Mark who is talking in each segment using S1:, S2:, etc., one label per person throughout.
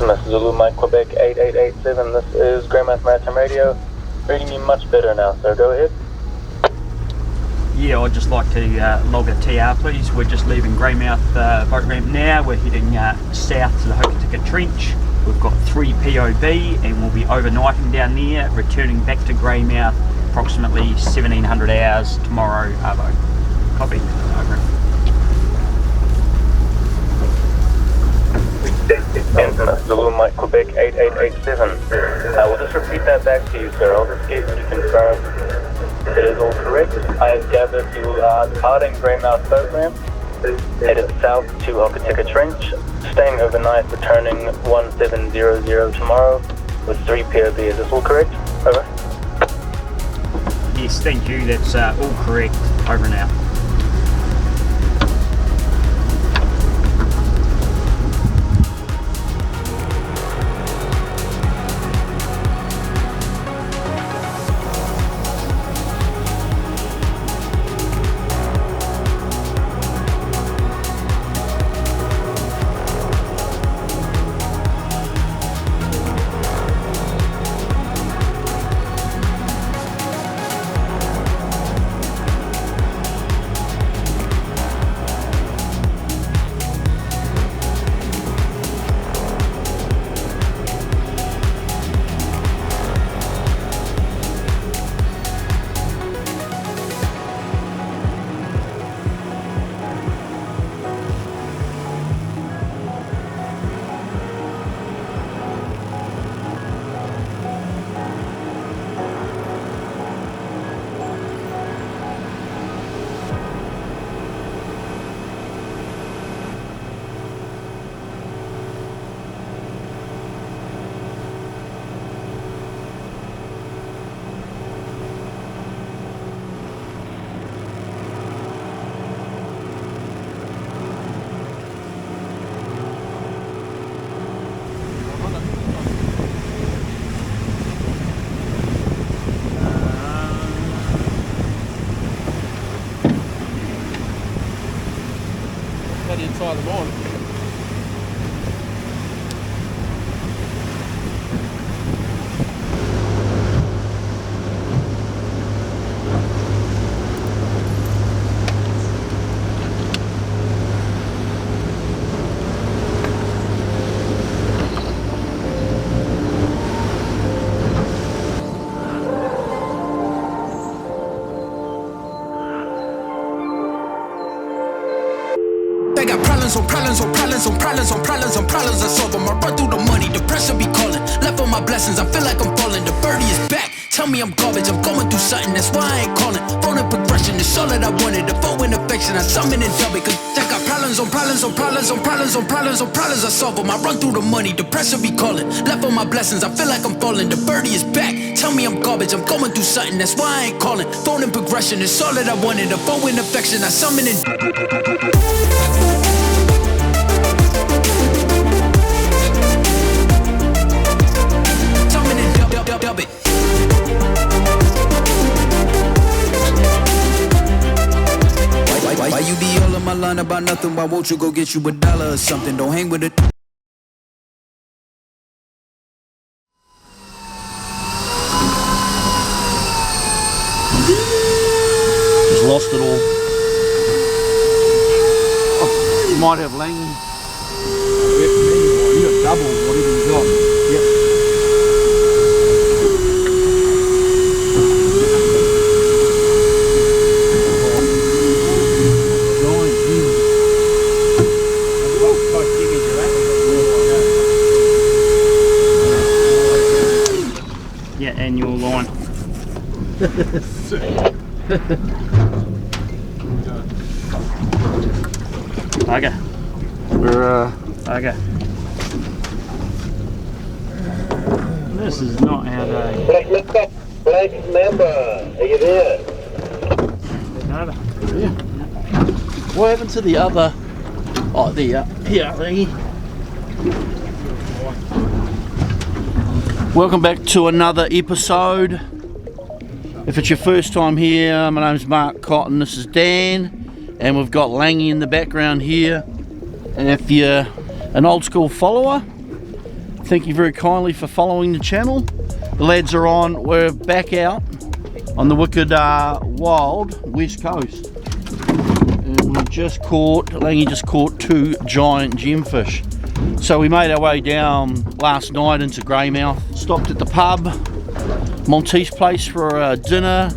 S1: Zulu Mike Quebec 8887, this is Greymouth Maritime Radio. Reading you much better now, so go ahead.
S2: Yeah, I'd just like to log a TR please. We're just leaving Greymouth boat ramp now. We're heading south to the Hokitika Trench. We've got 3 POB and we'll be overnighting down there, returning back to Greymouth approximately 1700 hours tomorrow, Arvo. Copy. Over.
S1: Zulu Mike Quebec 8887. We'll just repeat that back to you, sir. I'll just get you to confirm it is all correct. I have gathered you are departing Greymouth boat ramp, headed south to Hokitika Trench, staying overnight, returning 1700 tomorrow with 3 POB. Is this all correct? Over.
S2: Yes, thank you. That's all correct. Over and out.
S3: Inside the morning.
S4: They got problems on problems on problems on problems on problems on problems. I solve them. I run through the money. The pressure be calling. Left on my blessings. I feel like I'm falling. The birdie is back. Tell me I'm garbage. I'm going through something. That's why I ain't calling. Phone and progression. It's all that I wanted. The foe in affection. I summon and dub it. Cause I got problems on problems on problems on problems on problems on problems. I solve them. I run through the money. The pressure be calling. Left on my blessings. I feel like I'm falling. The birdie is back. Tell me I'm garbage. I'm going through something. That's why I ain't calling. Phone and progression. It's all that I wanted. The foe in affection. I summon and dub it. Why you be all in my line about nothing? Why won't you go get you $1 or something? Don't hang with it.
S3: Just lost it all. Oh, you might have Lang. You got double whatever you got. Yep.
S2: Yeah, and your line. Okay.
S3: We're
S2: Okay. This is not our day.
S1: Black member, are you there?
S2: Over.
S3: yeah. What happened to the other? Oh, the here, thingy. Welcome back to another episode. If it's your first time here, my name's Mark Cotton, this is Dan, and we've got Langy in the background here. And if you're an old school follower, thank you very kindly for following the channel. The lads are on, we're back out on the wicked wild West Coast. And we just caught, Langy just caught 2 giant gemfish. So we made our way down last night into Greymouth, stopped at the pub, Maltese place for dinner,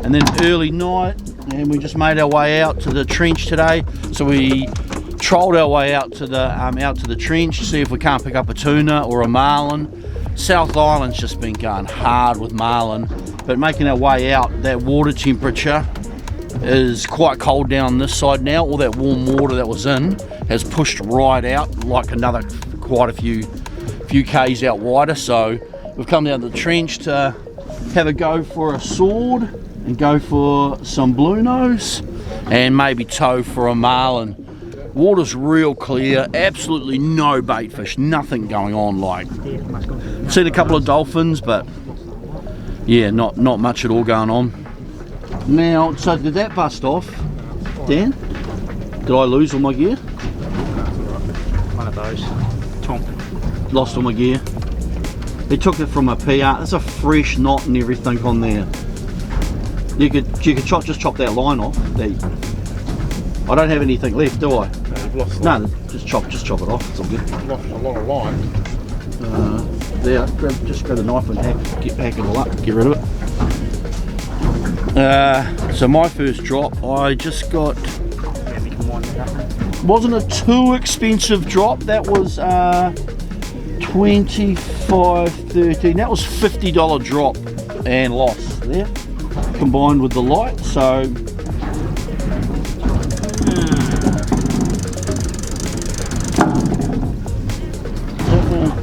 S3: and then early night, and we just made our way out to the trench today. So we trolled our way out to the trench to see if we can't pick up a tuna or a marlin. South Island's just been going hard with marlin, but making our way out, that water temperature is quite cold down this side now. All that warm water that was in has pushed right out, like another quite a few k's out wider. So we've come down to the trench to have a go for a sword and go for some Bluenose and maybe tow for a marlin. Water's real clear, absolutely no bait fish, nothing going on. Like, seen a couple of dolphins, but yeah, not much at all going on. Now, so did that bust off, Dan? Did I lose all my gear?
S2: One of those. Tomp.
S3: Lost all my gear. They took it from a PR. There's a fresh knot and everything on there. You could just chop that line off. I don't have anything left, do I? No, just chop it off. It's all good.
S5: Lost a lot of line.
S3: There, just grab the knife and hack it all up. Get rid of it. So my first drop, I just got. Wasn't a too expensive drop. That was $25.13. That was $50 drop and loss there, combined with the light. So.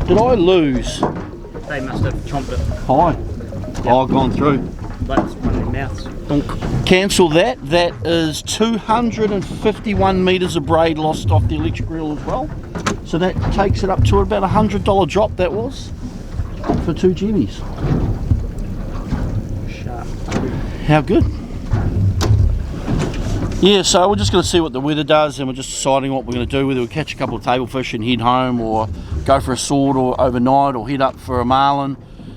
S3: Did I lose?
S2: They must have chomped it.
S3: Hi. Yep. Oh, gone through.
S2: That's one of their mouths. Donk.
S3: Cancel that. That is 251 metres of braid lost off the electric reel as well. So that takes it up to about $100 drop that was for 2 jimmies.
S2: Sharp.
S3: How good. Yeah, so we're just going to see what the weather does, and we're just deciding what we're going to do, whether we catch a couple of table fish and head home, or go for a sword or overnight, or head up for a marlin.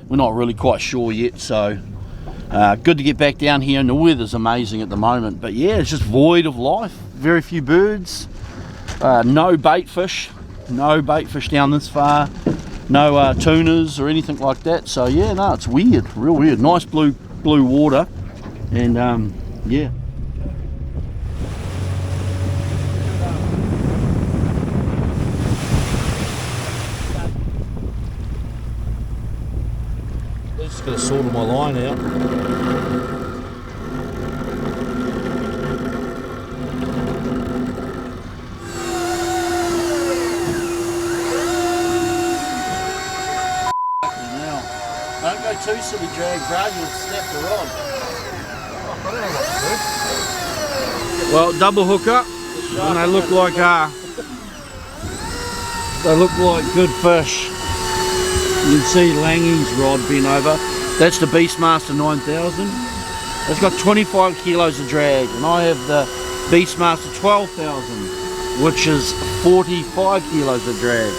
S3: We're not really quite sure yet, so good to get back down here, and the weather's amazing at the moment. But yeah, it's just void of life, very few birds, no bait fish down this far, no tunas or anything like that. So yeah, no, it's weird, real weird. Nice blue water, and yeah. Just got to sort my line out. Now, don't go too silly, drag, Brad, you'll snap the rod. Well, double hooker, and they look like good fish. You can see Langy's rod bent over. That's the Beastmaster 9000. It's got 25 kilos of drag, and I have the Beastmaster 12,000, which is 45 kilos of drag.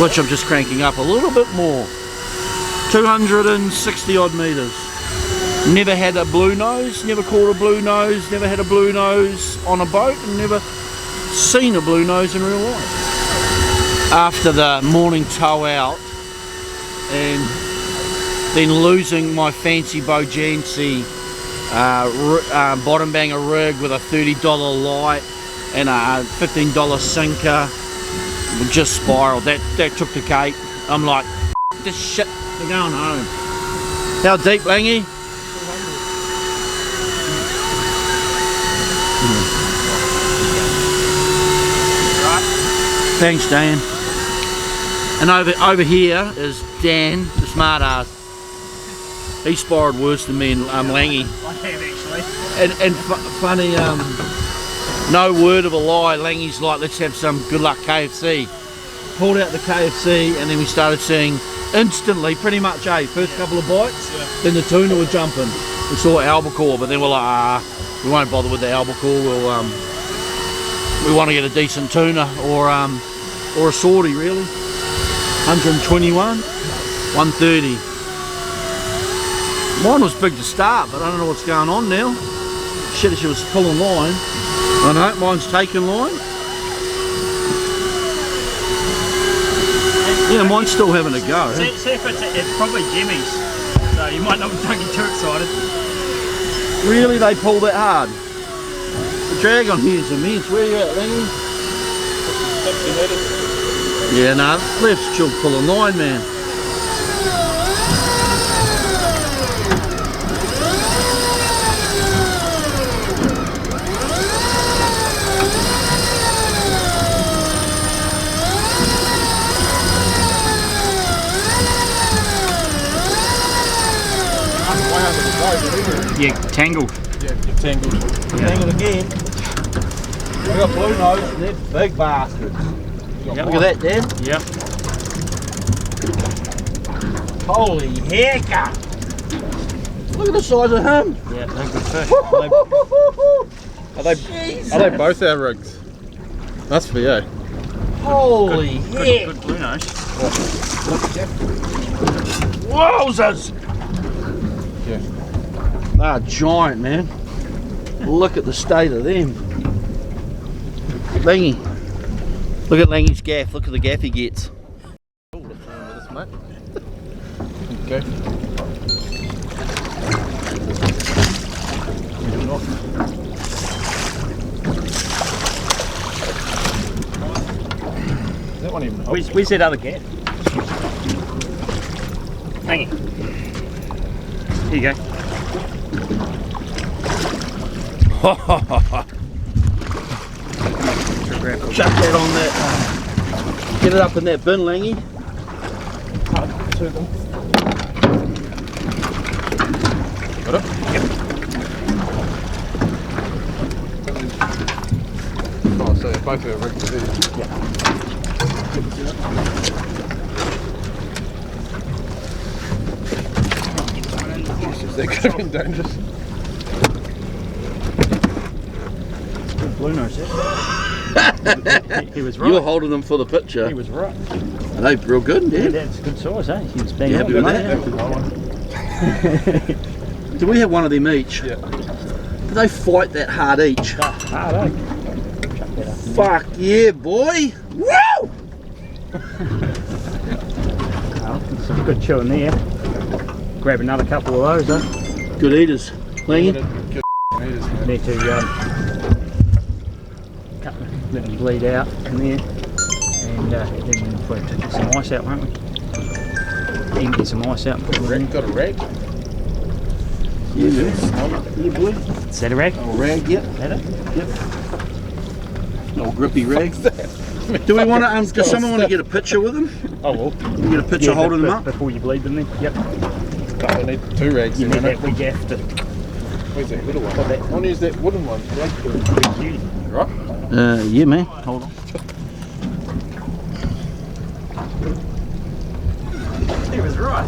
S3: Which I'm just cranking up a little bit more. 260 odd metres. Never had a Bluenose, never caught a Bluenose, never had a Bluenose on a boat, and never seen a Bluenose in real life. After the morning tow out and then losing my fancy Bojancy bottom banger rig with a $30 light and a $15 sinker, we just spiraled. That took the cake. I'm like, this shit, we're going home. How deep, Langy? Thanks, Dan. And over here is Dan, the smart ass. He spiraled worse than me and Langy.
S2: I have actually.
S3: And funny, no word of a lie, Langy's like, let's have some good luck KFC. Pulled out the KFC, and then we started seeing instantly, pretty much, first couple of bites, then the tuna were jumping. We saw albacore, but then we're like, we won't bother with the albacore. We want to get a decent tuna or a swordie, really. 121, 130. Mine was big to start, but I don't know what's going on now. Shit, she was pulling line. I know, mine's taking line. Yeah, mine's still having a go.
S2: See if it's probably Jimmy's, so you might not be too excited.
S3: Really, they pull that hard? The drag on here is immense. Where are you at, Langy?
S5: 60 metres.
S3: Yeah, no, left's still pulling line, man.
S2: Yeah, tangled.
S5: Yeah, you're tangled.
S3: Tangled again. We got Bluenose, and they're big bastards. Look at that, Dan.
S2: Yep.
S3: Holy heck! Look at the size of him.
S2: Yeah, they're good fish.
S5: Are they both our rigs? That's for you.
S3: Holy heck!
S2: Good Bluenose.
S3: Wowzers!
S5: Yeah.
S3: They're giant, man. Look at the state of them. Langy. Look at Langy's gaff. Look at the gaff he gets.
S5: Okay. Is that one even?
S2: Where's that other gaff? Hang it. Here you go.
S3: Chuck that on that. Get it up in that bin, Langy.
S5: Got it?
S2: Yep.
S5: Oh, so both our rigs are there.
S2: Yeah.
S5: That could have been dangerous.
S2: Bluenose, he was right.
S3: You were holding them for the picture.
S2: He was right.
S3: Are they real good,
S2: Yeah,
S3: dude?
S2: that's good size, eh? He was bang
S3: You
S2: on.
S3: happy with that? Do we have one of them each?
S5: Yeah.
S3: Do they fight that hard each?
S2: Hard, eh? Chuck that up.
S3: Fuck yeah, boy! Woo!
S2: Some good chewing there. Grab another couple of those, eh?
S3: Good eaters. Langy?
S5: Good eaters, mate.
S2: Need to let them bleed out in there, and then we'll put some ice out, won't we? You can get some ice out and put them in.
S5: Got a rag?
S3: Yeah, man. Yeah, boy.
S2: Is that a rag?
S3: Oh, rag, yep.
S2: Is that it?
S3: Yep. Old grippy rag. Do we want to, does someone want to get a picture with them?
S2: Oh well.
S3: You get a picture holding them up?
S2: Before you bleed them then? Yep.
S5: Oh, we need 2 rags
S2: You
S5: in
S2: need
S5: there.
S2: that wee gaff to
S5: Where's that little one?
S2: put that
S5: I want to use that wooden one.
S2: beauty.
S5: Right?
S3: Yeah, man. Hold on.
S2: He was right.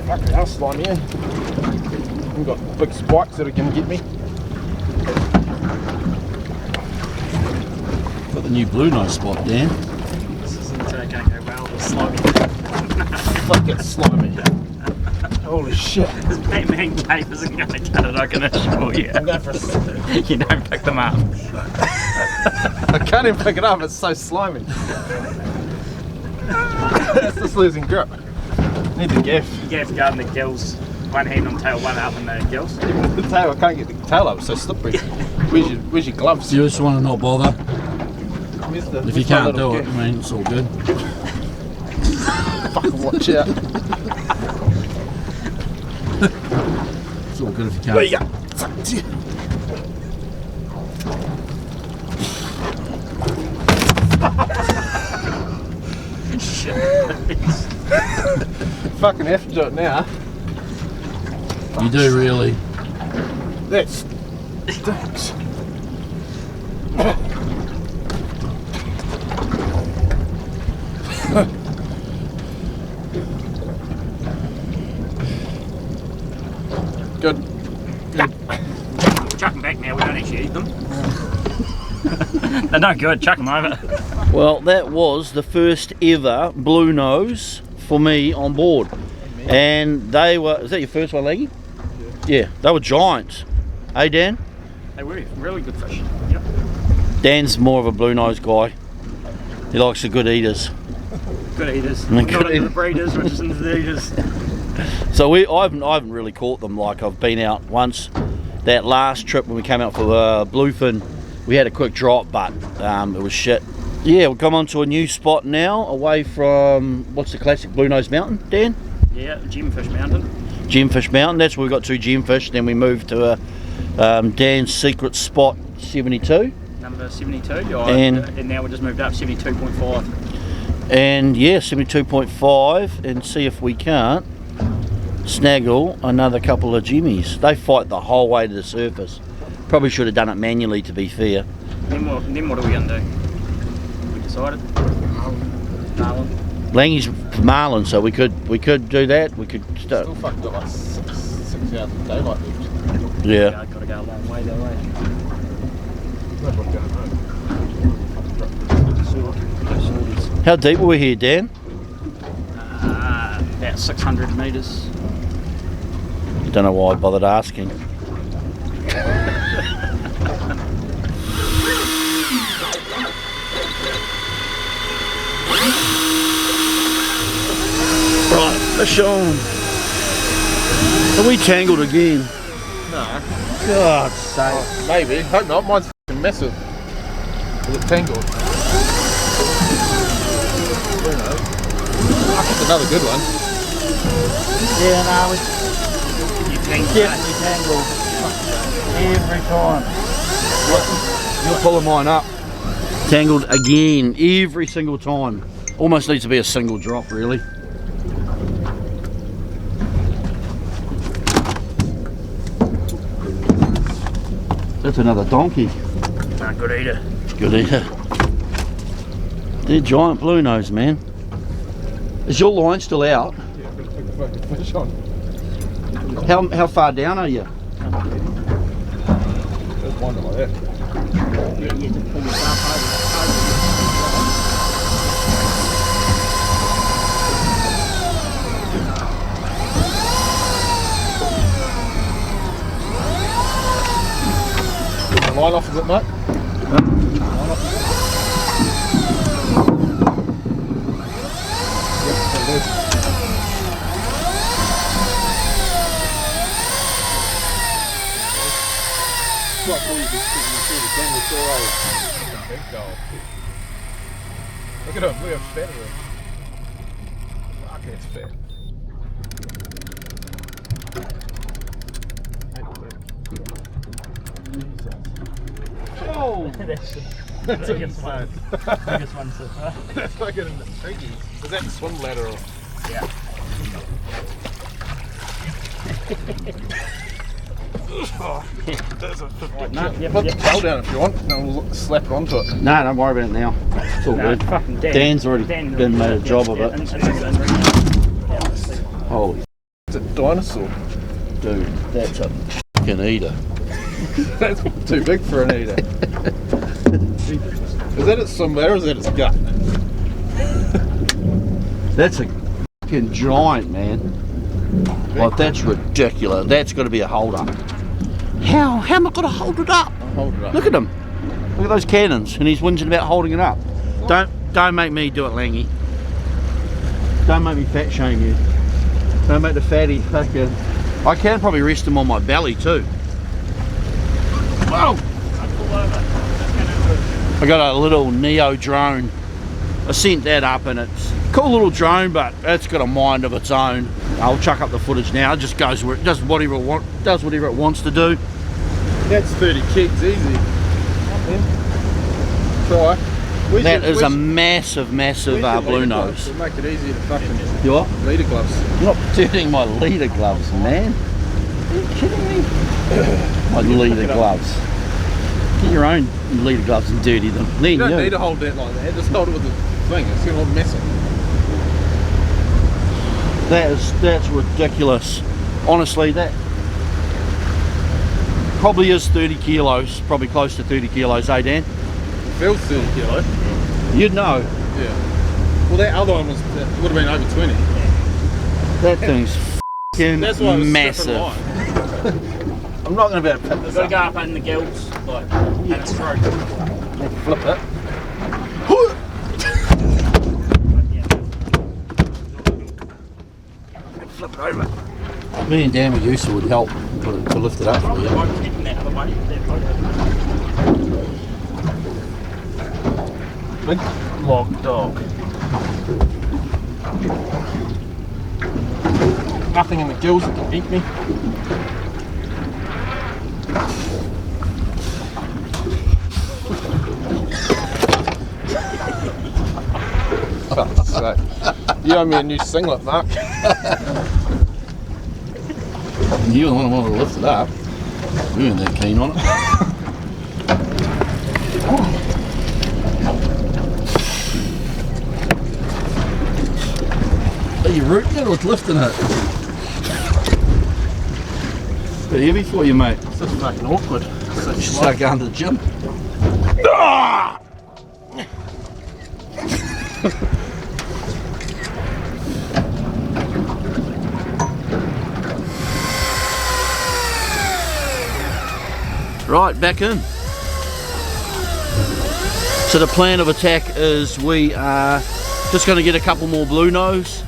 S5: Fucking hell, slimy, eh? We've got big spikes that are going to get me.
S3: Got the new Bluenose spot, Dan.
S2: This isn't going to go well with slimy.
S3: Fucking slimy.
S5: Holy shit.
S2: This Batman cape isn't going to cut it, I can assure you.
S5: I'm going for a...
S2: You don't pick them up.
S5: I can't even pick it up, it's so slimy. It's just losing grip. Need the gaff.
S2: You have to go in the gills. One hand on tail, one up in the gills.
S5: Even the tail, I can't get the tail up, it's so slippery. Where's your gloves?
S3: You just want to not bother.
S5: Where's the,
S3: If
S5: where's
S3: you
S5: my
S3: can't
S5: little
S3: do it,
S5: gaff?
S3: I mean, it's all good.
S5: Fucking watch out.
S3: It's all good if you can't.
S5: There you go. Fucking have to do it now.
S3: You do really.
S5: That stinks.
S2: actually eat them. They're no good, chuck them over.
S3: Well, that was the first ever Bluenose for me on board. And they were, is that your first one, Leggy? Yeah, they were giants. Hey, Dan?
S2: They were really good fish. Yep.
S3: Dan's more of a Bluenose guy. He likes the good eaters.
S2: Good eaters.
S3: Good
S2: Not into
S3: eaters.
S2: the breeders, we're just into the eaters.
S3: So I haven't really caught them. Like, I've been out once. That last trip when we came out for bluefin, we had a quick drop, but it was shit. Yeah, we'll come on to a new spot now, away from, what's the classic, Bluenose Mountain, Dan?
S2: Yeah, Gemfish Mountain.
S3: Gemfish Mountain, that's where we got 2 gemfish. Then we moved to Dan's secret spot, 72.
S2: Number 72,
S3: And
S2: now we just moved up 72.5.
S3: And yeah, 72.5, and see if we can't snaggle another couple of jimmies. They fight the whole way to the surface. Probably should have done it manually, to be fair.
S2: Then what are we going to do? We decided? Marlin.
S3: Langy's marlin, so we could do that. We could start.
S5: Still fucking got like 6 hours of daylight left.
S3: Yeah.
S2: I've got to go a long way that way.
S5: No point going home.
S3: How deep were we here, Dan?
S2: About 600 metres.
S3: Don't know why I bothered asking. Right, fish on. Are we tangled again?
S5: No.
S3: God's sake.
S5: Maybe. Hope not. Mine's fucking massive. Is it tangled? Who knows? That's another good one.
S3: Yeah, no, we
S2: You tangled.
S3: definitely tangled. Every time.
S5: You're pulling mine up.
S3: Tangled again, every single time. Almost needs to be a single drop, really. That's another donkey.
S2: Good eater.
S3: Good eater. They're giant Bluenose, man. Is your line still out?
S5: Yeah, I've got to put the fucking fish on.
S3: How far down are you?
S5: There's one like that.
S2: Yeah, you just pull yourself over.
S5: Line off, is it, mate? Line off. Yep, there it is. Quite cool, you can see the camera so old. Big goal. Look at him, look how fat he is. Fuck, that's fat.
S3: Oh!
S2: That's the biggest one. Biggest one so far.
S5: That's fucking tricky. Is that the swim ladder or?
S2: Yeah.
S5: There's a 50.
S2: No, yep,
S5: Put
S2: yep.
S5: the tail down if you want, and we'll slap it onto it.
S3: No, don't worry about it now. It's all
S2: No,
S3: good.
S2: fucking Dan.
S3: Dan's already been made a job of it. Holy
S5: It's a dinosaur.
S3: dude, that's a fucking eater.
S5: That's too big for an eater. Is that its swim ladder or is that its gut?
S3: That's a fucking giant, man. Like, that's ridiculous. That's got to be a holder. How am I going to hold it up?
S5: I'll hold it up.
S3: Look at him. Look at those cannons, and he's whinging about holding it up. Don't make me do it, Langy. Don't make me fat shame you. Don't make the fatty fucking. I can probably rest him on my belly too. Whoa! I got a little Neo drone. I sent that up, and it's a cool little drone, but it's got a mind of its own. I'll chuck up the footage now. It just goes where it does whatever it wants to do.
S5: That's 30 kegs easy. Try.
S3: That is a massive Bluenose.
S5: It'll make it easier to fucking
S3: You what?
S5: leader gloves.
S3: You're not dirtying my leader gloves, man. Are you kidding me? My leader gloves. Get your own leader gloves and dirty them. Then
S5: You don't need to hold that like that. Just hold it with the thing. It's gonna hold messy.
S3: That's ridiculous. Honestly, Probably is 30 kilos, probably close to 30 kilos, eh Dan?
S5: Feels 30 kilo.
S3: You'd know.
S5: Yeah. Well, that other one would have been over 20.
S3: That thing's f***ing
S5: That's why it was
S3: massive.
S5: I'm not going to be able to pick this
S2: Gotta
S5: up.
S2: go up in the gills, like, and it's throat.
S5: Flip it.
S3: Flip it over. Me and Dan Medusa would help to lift it up for you.
S2: I'm keeping that other way.
S5: Big log dog. Nothing in the gills that can beat me. So, you owe me a new singlet, Mark.
S3: You're the one who wanted to lift it up. We weren't that keen on it. Are you rooting it or lifting it? It's a bit heavy for you, mate.
S5: It's just fucking awkward.
S3: You should start going to the gym. Right, back in. So the plan of attack is we are just going to get a couple more Bluenose.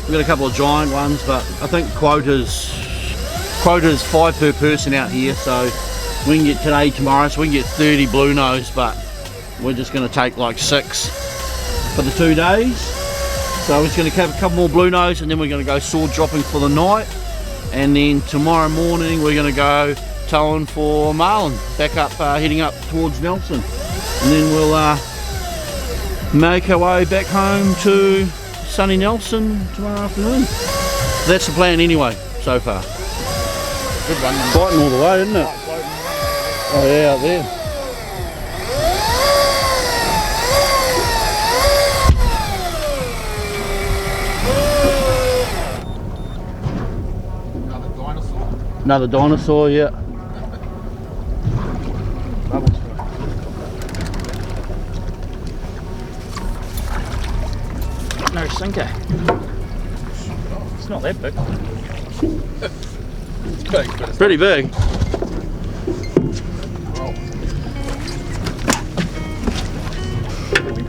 S3: We've got a couple of giant ones, but I think quota's 5 per person out here, so we can get today, tomorrow, so we can get 30 Bluenose, but we're just going to take like 6 for the 2 days. So we're just going to have a couple more Bluenose, and then we're going to go sword dropping for the night, and then tomorrow morning we're going to go towing for Marlin, back up, heading up towards Nelson, and then we'll make our way back home to sunny Nelson tomorrow afternoon. That's the plan anyway, so far.
S5: Good one.
S3: Fighting all the way, isn't it? Oh yeah, out there.
S5: Another dinosaur.
S3: Another dinosaur, yeah.
S2: No sinker. It's not that big.
S5: It's big, but it's
S3: Pretty big.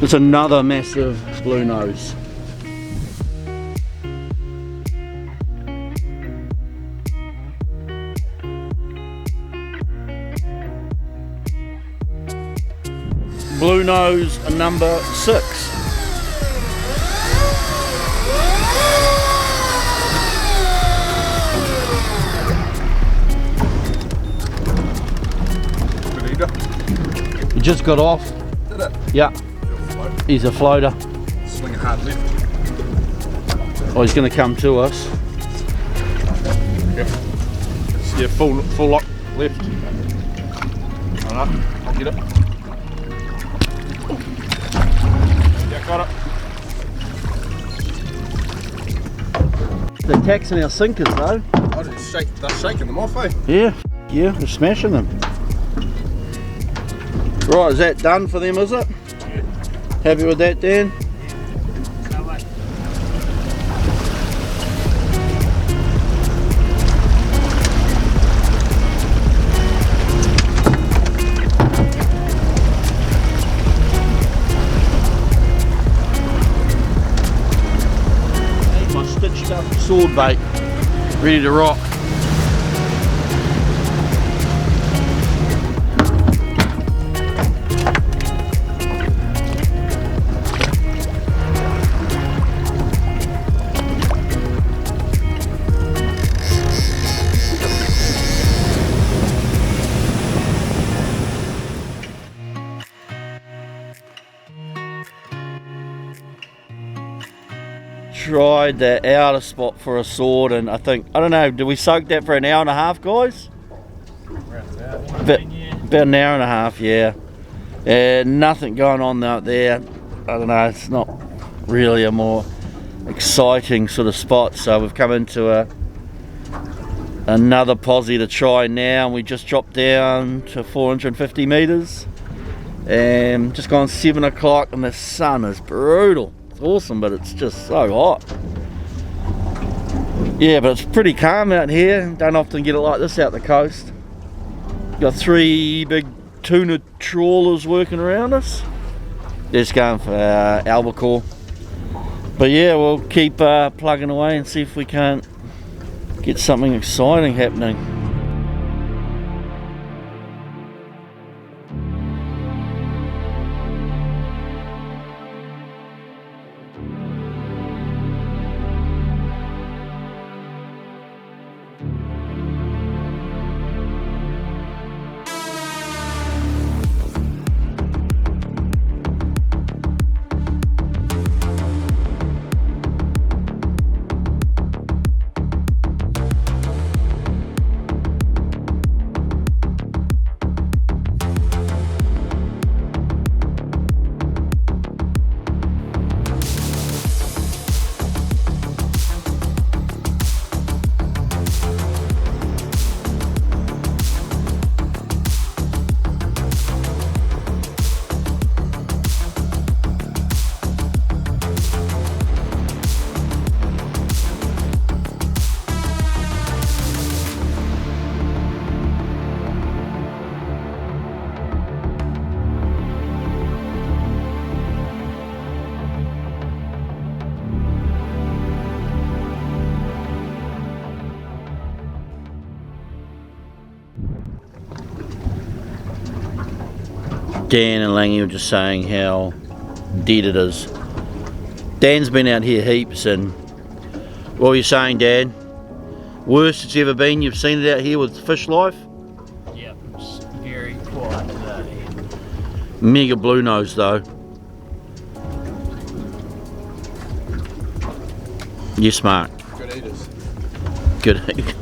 S3: It's another massive Bluenose. Bluenose number 6. He just got off.
S5: Did it?
S3: Yeah, he's a floater.
S5: Swing a hard left.
S3: Oh, he's going to come to us.
S5: Yep. Yeah, full lock left. Alright, I'll get it. Yeah, got it.
S3: They're taxing our sinkers though.
S5: I just they're shaking them off, eh?
S3: Yeah, they're smashing them. Right, is that done for them, is it?
S2: Yeah.
S3: Happy with that, Dan?
S2: No way.
S3: My stitched up sword bait, ready to rock. Tried the outer spot for a sword, and I don't know, did we soak that for an hour and a half, guys? About an hour and a half, yeah. Nothing going on out there. I don't know, it's not really a more exciting sort of spot, so we've come into Another posse to try now, and we just dropped down to 450 metres. And just gone 7 o'clock, and the sun is brutal. It's awesome, but it's just so hot. Yeah, but it's pretty calm out here. Don't often get it like this out the coast. Got 3 big tuna trawlers working around us. They're just going for albacore. But yeah, we'll keep plugging away and see if we can't get something exciting happening. Dan and Langy were just saying how dead it is. Dan's been out here heaps, and what were you saying, Dan? Worst it's ever been? You've seen it out here with fish life?
S2: Yeah, it's very quiet today.
S3: Mega Bluenose though. You're smart.
S5: Good eaters.
S3: Good eaters.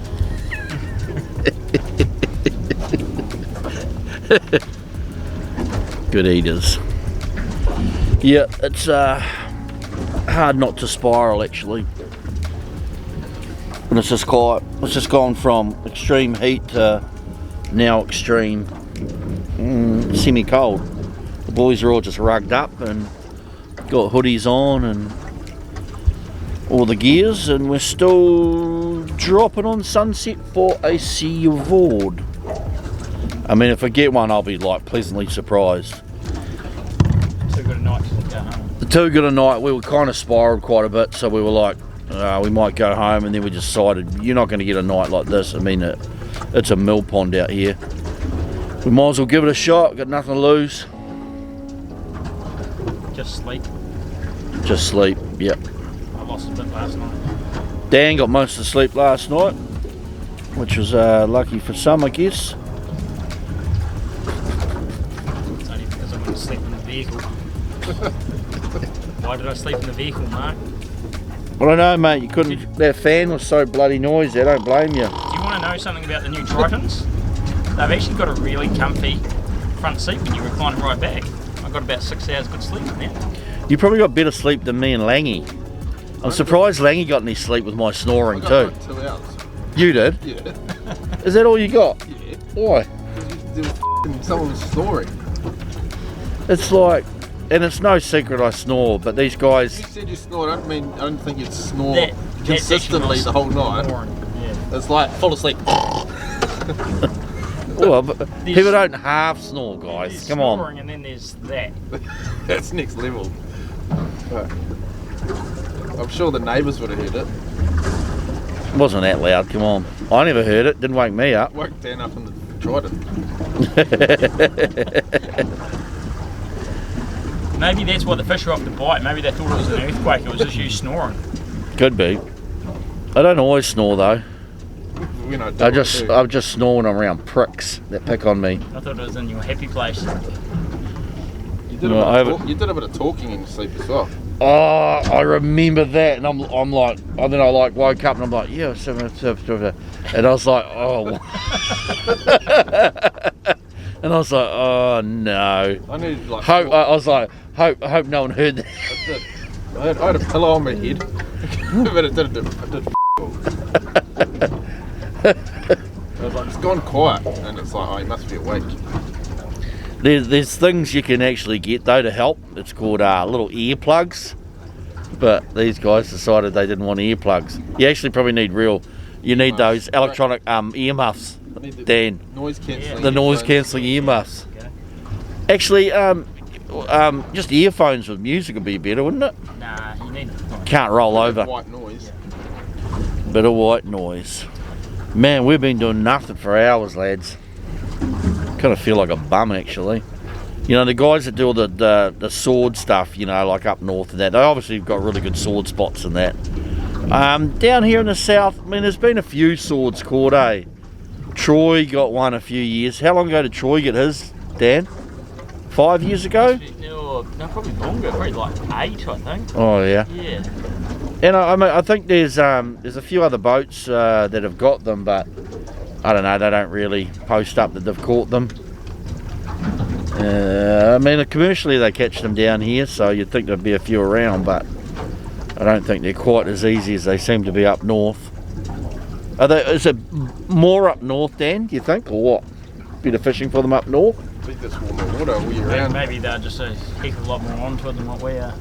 S3: Good eaters. Yeah, it's hard not to spiral actually. And it's just gone from extreme heat to now extreme semi-cold. The boys are all just rugged up and got hoodies on and all the gears, and we're still dropping on sunset for a sea of Vord. I mean, if I get one, I'll be like pleasantly surprised.
S2: Too good a night to go home.
S3: Too good a night. We were kind of spiraled quite a bit, so we were like, we might go home, and then we decided you're not going to get a night like this. I mean, it's a mill pond out here. We might as well give it a shot. Got nothing to lose.
S2: Just sleep.
S3: Just sleep. Yep.
S2: I lost a bit last night.
S3: Dan got most of the sleep last night, which was lucky for some, I guess.
S2: It's only because I went to sleep in the vehicle. Why did I sleep in the vehicle, Mark?
S3: I don't know, mate. You couldn't. That fan was so bloody noisy. I don't blame you.
S2: Do you want to know something about the new Tritons? They've actually got a really comfy front seat when you recline it right back. I got about 6 hours good sleep now.
S3: You probably got better sleep than me and Langy. I'm surprised Langy got any sleep with my snoring
S5: I
S3: too.
S5: got like 2 hours.
S3: You did?
S5: Yeah.
S3: Is that all you got?
S5: Yeah.
S3: Why?
S5: Someone was snoring.
S3: It's like, and it's no secret I snore, but these
S5: You
S3: guys,
S5: said you snored. I don't think you'd snore
S2: That's
S5: consistently
S2: actually
S5: the whole night.
S2: snoring. Yeah.
S5: It's like fall asleep.
S3: well, but people don't half snore, guys.
S2: There's
S3: Come on.
S2: snoring and then there's that.
S5: That's next level. But I'm sure the neighbours would have heard it.
S3: It wasn't that loud, come on. I never heard it, didn't wake me up.
S5: Woke Dan up and tried it.
S2: Maybe that's why the fish are off the bite. Maybe they thought it was an earthquake. It was just you snoring.
S3: Could be. I don't always snore though.
S5: You know,
S3: I just snore when I'm around pricks that pick on me.
S2: I thought it was in your happy place.
S5: You did, you did a bit of talking in your sleep as well.
S3: Oh, I remember that, and I'm like, and then I like woke up and I'm like, yeah, and I was like, oh, and I was like, oh no.
S5: I needed like.
S3: I was like, hope no one heard that.
S5: I had a pillow on my head, but it did. was like, it's gone quiet, and it's like, oh, he must be awake.
S3: There's things you can actually get though to help. It's called little earplugs, but these guys decided they didn't want earplugs. You actually probably need you need those electronic earmuffs, Dan.
S5: Noise cancelling.
S3: The noise cancelling earmuffs. Actually, just earphones with music would be better, wouldn't it?
S2: Nah, you need it.
S3: Can't roll over.
S5: White noise.
S3: Bit of white noise. Man, we've been doing nothing for hours, lads. Kind of feel like a bum, actually. You know, the guys that do all the sword stuff, you know, like up north and that, they obviously have got really good sword spots and that. Down here in the south, I mean, there's been a few swords caught, eh? Troy got one a few years. How long ago did Troy get his, Dan? 5 years ago?
S2: No, probably longer. Probably like 8, I think.
S3: Oh, yeah.
S2: Yeah.
S3: And I mean, I think there's a few other boats that have got them, but I don't know, they don't really post up that they've caught them. I mean, commercially they catch them down here, so you'd think there'd be a few around, but I don't think they're quite as easy as they seem to be up north. Is it more up north, Dan, do you think, or what? Bit of fishing for them up north?
S5: I think that's warmer water all year round.
S2: Maybe they're just a heck of a lot more onto it than what we are.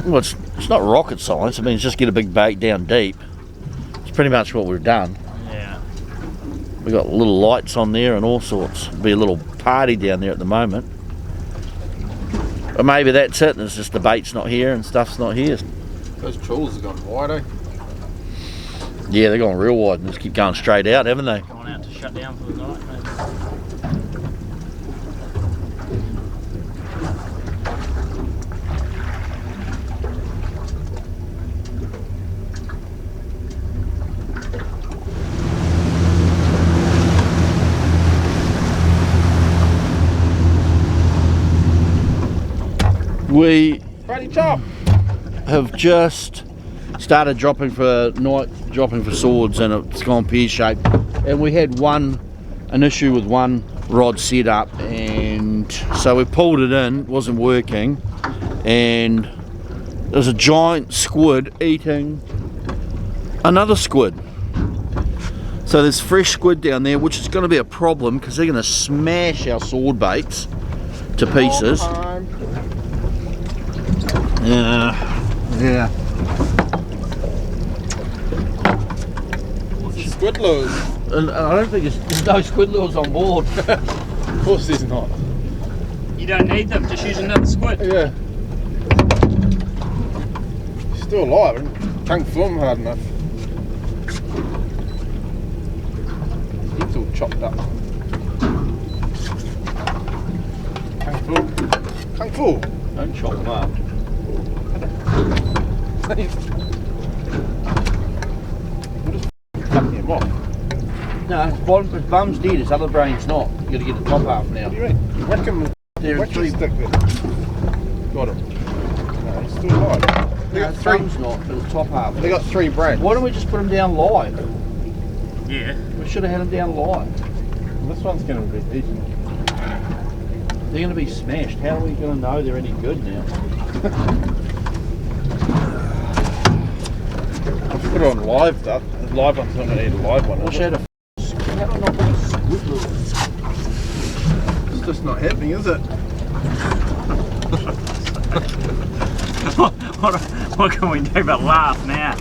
S3: Well, it's not rocket science. I mean, it's just get a big bait down deep. It's pretty much what we've done.
S2: Yeah.
S3: We got little lights on there and all sorts. Be a little party down there at the moment. Or maybe that's it, and it's just the bait's not here and stuff's not here.
S5: Those trawls have gone wide, eh?
S3: Yeah, they're going real wide and just keep going straight out, haven't they?
S2: Going out to shut down for the night, maybe.
S3: We have just started dropping for swords, and it's gone pear-shaped. And we had an issue with one rod set up, and so we pulled it in, it wasn't working, and there's a giant squid eating another squid. So there's fresh squid down there, which is going to be a problem because they're going to smash our sword baits to pieces. Yeah.
S5: Squid lures.
S3: And I don't think there's no squid lures on board.
S5: Of course there's not.
S2: You don't need them, just use another squid.
S5: Yeah. He's still alive, and can't film hard enough. He's all chopped up. Can't fool.
S3: Don't chop them up.
S5: We'll just cut him off.
S3: No, his bum's dead, his other brain's not. You got to get the top half now.
S5: What do you mean? Whack him
S3: There
S5: with
S3: are
S5: a stick there. Got him. No, he's still alive. They got three.
S3: Bum's not, but the top half.
S5: They got 3 brains.
S3: Why don't we just put him down live?
S2: Yeah.
S3: We should have had him down live.
S5: This one's going to be eaten.
S3: They're going to be smashed. How are we going to know they're any good now?
S5: I'll put it on live, though. The live one's not going to eat a live one.
S3: Wish I had a how do I not put a squid lure?
S5: It's just not happening, is it?
S2: What can we do but laugh now?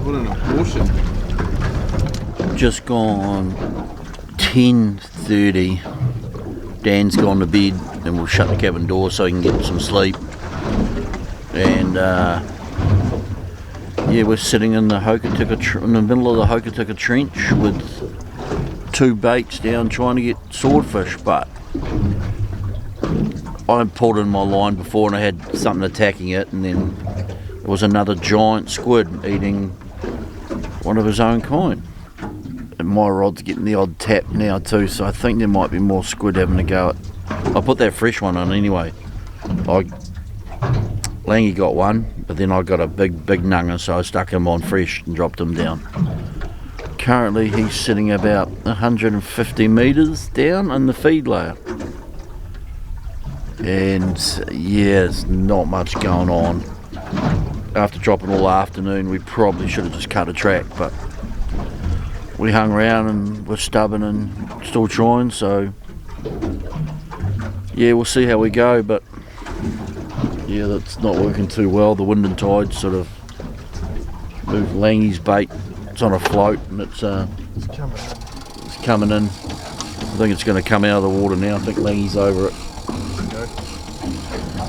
S5: What an abortion.
S3: Just gone 10:30. Dan's gone to bed, and we'll shut the cabin door so he can get some sleep. And yeah, we're sitting in the in the middle of the Hokitika Trench with 2 baits down trying to get swordfish, but I pulled in my line before and I had something attacking it, and then there was another giant squid eating one of his own kind. And my rod's getting the odd tap now too, so I think there might be more squid having a go at. I put that fresh one on anyway. Langy got one, but then I got a big nunga, so I stuck him on fresh and dropped him down. Currently he's sitting about 150 metres down in the feed layer. And yeah, there's not much going on. After dropping all afternoon, we probably should have just cut a track, but we hung around and we're stubborn and still trying, so yeah, we'll see how we go, but yeah, that's not working too well. The wind and tide sort of moved Langy's bait. It's on a float and it's coming in. I think it's going to come out of the water now. I think Langy's over it.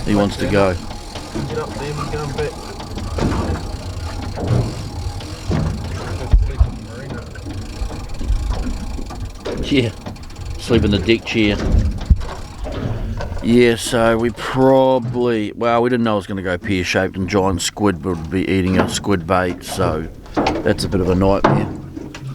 S3: He wants to go.
S5: Get up there and go back.
S3: Yeah, sleep in the deck chair. Yeah, so we probably, well, we didn't know it was going to go pear-shaped and giant squid would be eating our squid bait, so that's a bit of a nightmare.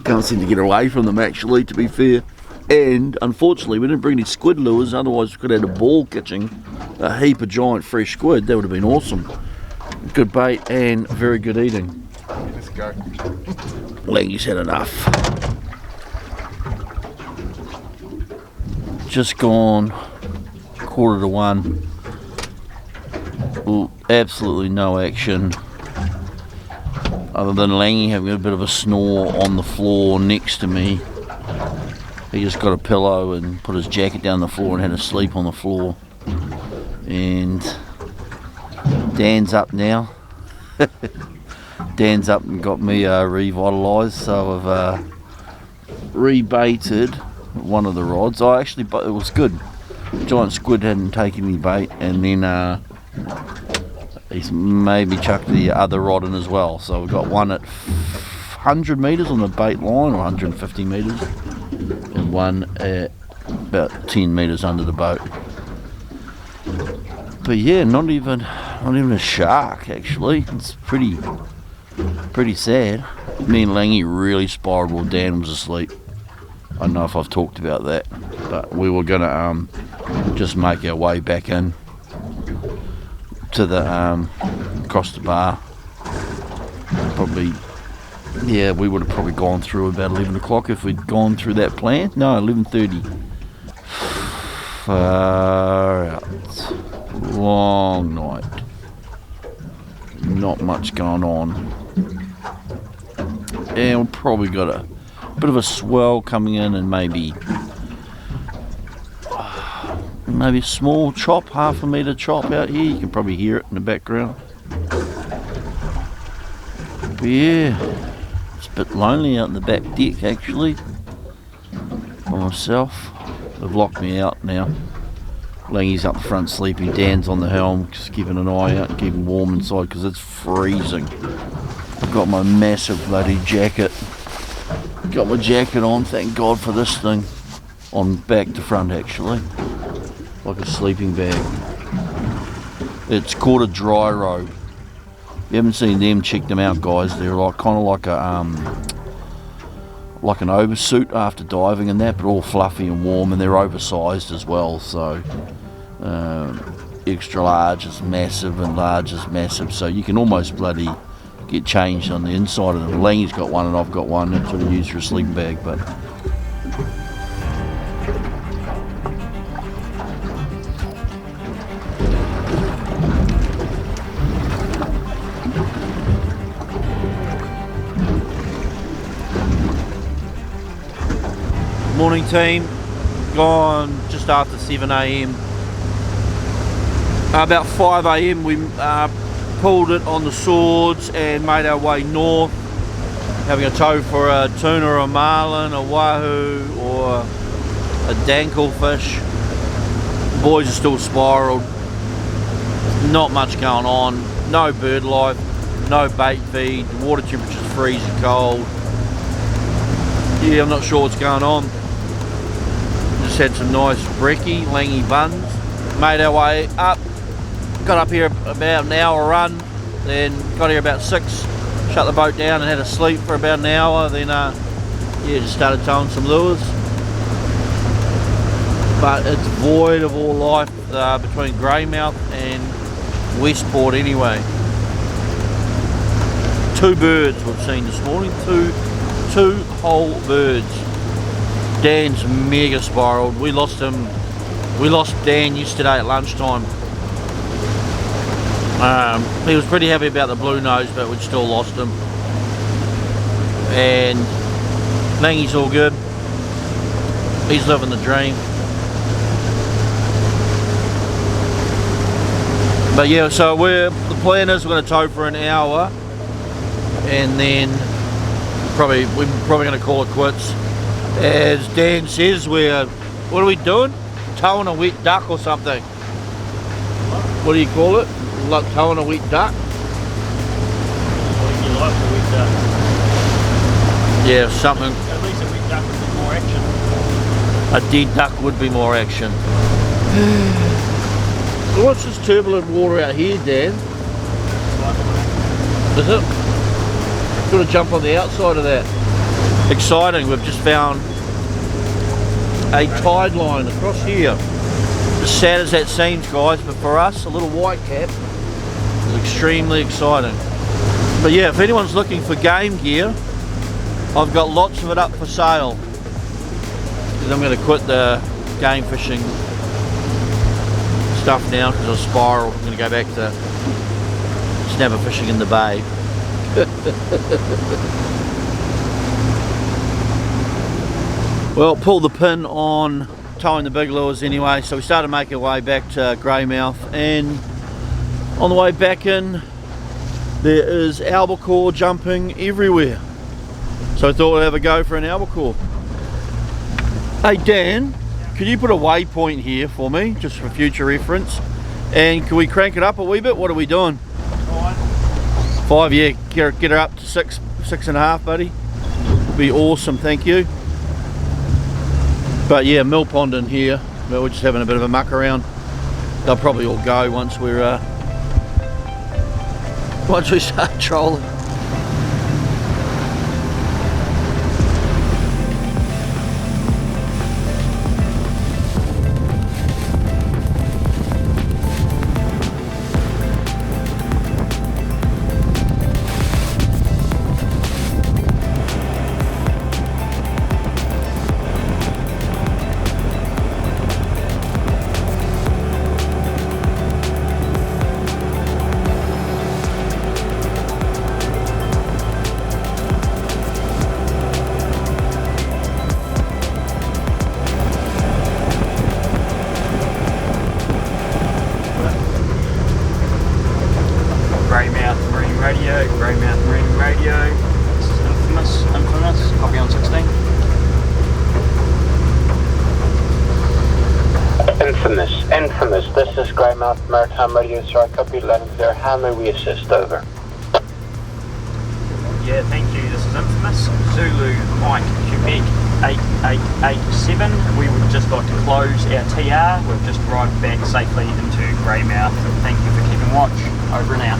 S3: Can't seem to get away from them, actually, to be fair. And unfortunately, we didn't bring any squid lures, otherwise we could have had a ball catching a heap of giant fresh squid. That would have been awesome. Good bait and very good eating.
S5: Let's go.
S3: Langy's had enough. Just gone 1:45. Well, absolutely no action other than Langy having a bit of a snore on the floor next to me. He just got a pillow and put his jacket down the floor and had a sleep on the floor. And Dan's up now. Dan's up and got me revitalised, so I've rebaited one of the rods. It was good. Giant squid hadn't taken any bait, and then he's maybe chucked the other rod in as well. So we've got one at 100 metres on the bait line, or 150 metres, and one at about 10 metres under the boat. But yeah, not even a shark actually. It's pretty sad. Me and Langy really spiraled while Dan was asleep. I don't know if I've talked about that, but we were gonna just make our way back in to the across the bar. Probably, yeah, we would have probably gone through about 11 o'clock if we'd gone through that plan. No, 11:30. Far out. Long night. Not much going on. And we've probably got a bit of a swell coming in, and maybe a small chop, 1/2 metre chop out here. You can probably hear it in the background. But yeah, it's a bit lonely out in the back deck actually by myself. They've locked me out now. Langy's up the front sleeping, Dan's on the helm just keeping an eye out and keeping warm inside because it's freezing. I've got my massive bloody jacket. Got my jacket on, thank God for this thing. On back to front actually. Like a sleeping bag. It's called a dry robe. If you haven't seen them, check them out guys. They're like kind of like an oversuit after diving and that, but all fluffy and warm, and they're oversized as well, so extra large is massive and large is massive, so you can almost bloody get changed on the inside of them. Langy's got one and I've got one. That's what I use for a sleeping bag. But morning team, gone just after 7 a.m. About 5 a.m. we pulled it on the swords and made our way north, having a tow for a tuna or a marlin, a wahoo or a dangle fish. The boys are still spiraled, not much going on, no bird life, no bait feed, the water temperature's freezing cold. Yeah, I'm not sure what's going on. Just had some nice brekkie, Langy buns, made our way up. Got up here about an hour run, then got here about 6, shut the boat down and had a sleep for about an hour, then yeah, just started towing some lures. But it's void of all life between Greymouth and Westport anyway. 2 birds we've seen this morning, two whole birds. Dan's mega spiraled. We lost Dan yesterday at lunchtime. He was pretty happy about the Bluenose, but we'd still lost him. And Langy's all good. He's living the dream. But yeah, so the plan is we're going to tow for an hour, and then we're probably going to call it quits. As Dan says, what are we doing? Towing a wet duck or something. What do you call it? Like towing a wet duck?
S2: What do you like a wet duck?
S3: Yeah, something.
S2: At least a wet duck would be more action.
S3: A dead duck would be more action. What's this turbulent water out here, Dan? Is it? Got to jump on the outside of that. Exciting, we've just found a tide line across here. As sad as that seems, guys, but for us, a little white cap is extremely exciting. But yeah, if anyone's looking for game gear, I've got lots of it up for sale. Because I'm going to quit the game fishing stuff now because I've spiraled. I'm going to go back to snapper fishing in the bay. Well, pulled the pin on towing the big lures anyway, so we started making our way back to Greymouth, and on the way back in there is albacore jumping everywhere, so I thought we'd have a go for an albacore. Hey Dan, could you put a waypoint here for me, just for future reference, and can we crank it up a wee bit? What are we doing? 5, yeah, get her up to 6.5, buddy. Be awesome, thank you. But yeah, mill pond in here, but we're just having a bit of a muck around. They'll probably all go once we start trolling.
S2: Greymouth Marine Radio. This is infamous, copy on 16.
S1: Infamous. This is Greymouth Maritime Radio, sir. I copy, landing there. How may we assist? Over.
S2: Yeah, thank you. This is infamous. Zulu Mike Quebec 8887. We would just like to close our TR. We've just arrived back safely into Greymouth. Thank you for keeping watch. Over and out.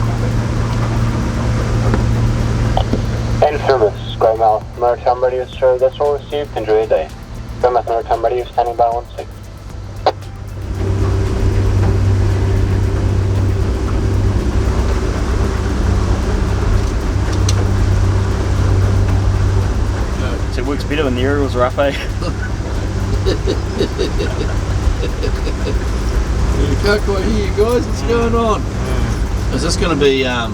S1: Infamous Greymouth Maritime Radio, sir. That's all received. Enjoy your day. Greymouth Maritime Radio standing by 16.
S2: It works better when the aerials are up, eh?
S3: You can't quite hear you guys, what's going on? Is this going to be an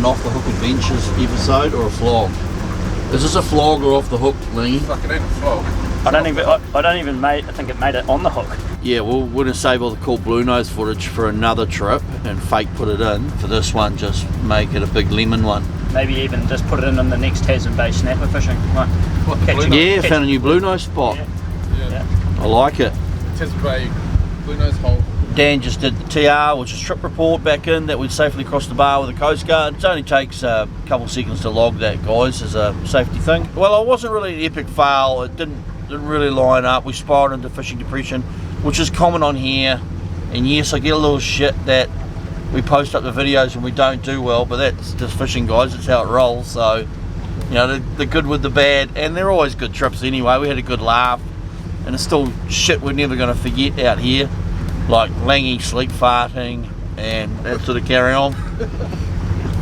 S3: Off the Hook Adventures episode or a vlog? Is this a vlog or off the hook, Lingy?
S5: Fucking ain't a vlog.
S2: I think it made it on the hook.
S3: Yeah, well, we're going to save all the cool Bluenose footage for another trip and fake put it in. For this one, just make it a big lemon one.
S2: Maybe even just put it in the next Tasman Bay snapper fishing. Right.
S3: Yeah, found a new Bluenose spot.
S2: Yeah.
S3: I like it.
S5: Tasman Bay Bluenose hole.
S3: Dan just did the TR, which is trip report back in, that we'd safely crossed the bar with the Coast Guard. It only takes a couple of seconds to log that, guys, as a safety thing. Well, it wasn't really an epic fail. It didn't really line up. We spiraled into fishing depression, which is common on here. And yes, I get a little shit that we post up the videos and we don't do well, but that's just fishing, guys. It's how it rolls. So, you know, the good with the bad, and they're always good trips anyway. We had a good laugh, and it's still shit we're never going to forget out here, like Langy sleep farting and that sort of carry on.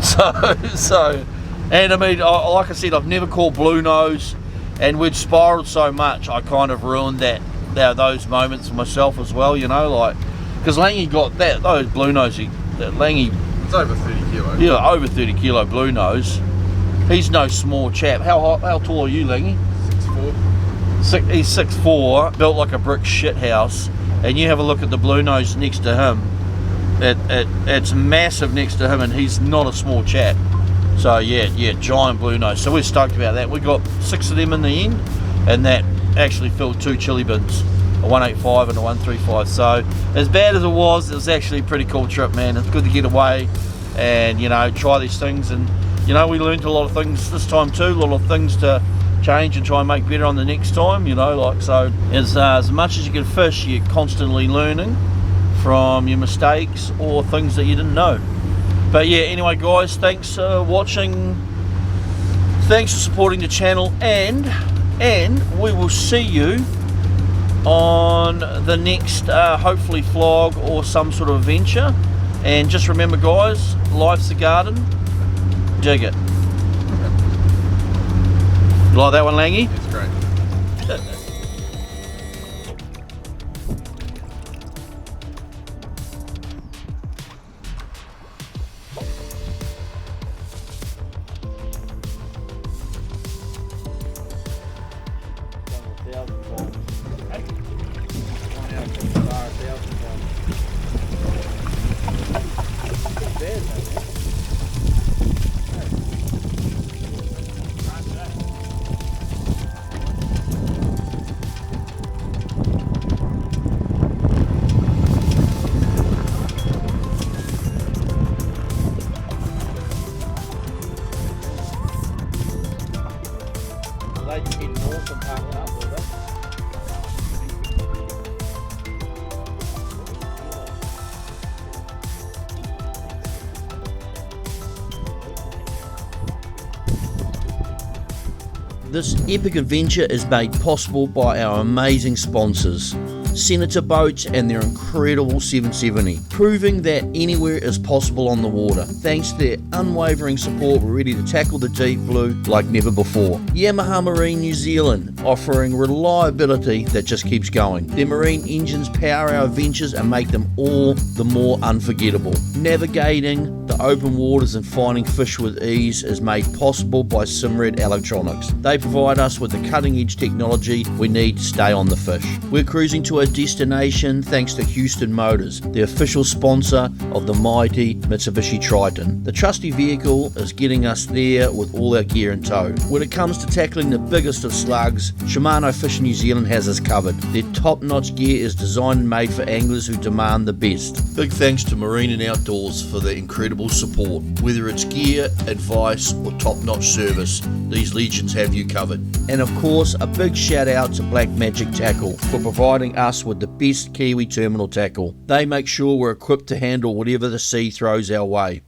S3: So, and I mean, like I said, I've never caught Bluenose, and we'd spiraled so much, I kind of ruined those moments for myself as well, you know, like, because Langy got those Bluenose, Langy,
S5: It's over 30 kilos.
S3: yeah, over 30 kilo Bluenose, He's no small chap. How tall are you, Langy?
S5: 6'4".
S3: He's 6'4", built like a brick shithouse. And you have a look at the Bluenose next to him. It's massive next to him, and he's not a small chap. So yeah, giant Bluenose. So we're stoked about that. We got 6 of them in the end, and that actually filled 2 chili bins, a 185 and a 135. So as bad as it was actually a pretty cool trip, man. It's good to get away and, you know, try these things. And, you know, we learned a lot of things this time too, a lot of things to change and try and make better on the next time, you know, like, so as much as you can fish, you're constantly learning from your mistakes or things that you didn't know. But yeah, anyway guys, thanks for watching, thanks for supporting the channel, and we will see you on the next hopefully vlog or some sort of adventure. And just remember guys, life's a garden, dig it. You like that one, Langy?
S5: It's great.
S3: This epic adventure is made possible by our amazing sponsors, Senator Boats and their incredible 770, proving that anywhere is possible on the water. Thanks to their unwavering support, we're ready to tackle the deep blue like never before. YAMAHA Marine New Zealand, offering reliability that just keeps going. Their marine engines power our adventures and make them all the more unforgettable. Navigating the open waters and finding fish with ease is made possible by SIMRAD electronics. They provide us with the cutting edge technology we need to stay on the fish. We're cruising to a destination thanks to Houston Motors, the official sponsor of the mighty Mitsubishi Triton. The trusty vehicle is getting us there with all our gear in tow. When it comes to tackling the biggest of slugs, SHIMANO Fishing New Zealand has us covered. Their top-notch gear is designed and made for anglers who demand the best. Big thanks to Marine and Outdoors for their incredible support. Whether it's gear, advice or top-notch service, these legends have you covered. And of course, a big shout out to Black Magic Tackle for providing us with the best Kiwi terminal tackle. They make sure we're equipped to handle whatever the sea throws our way.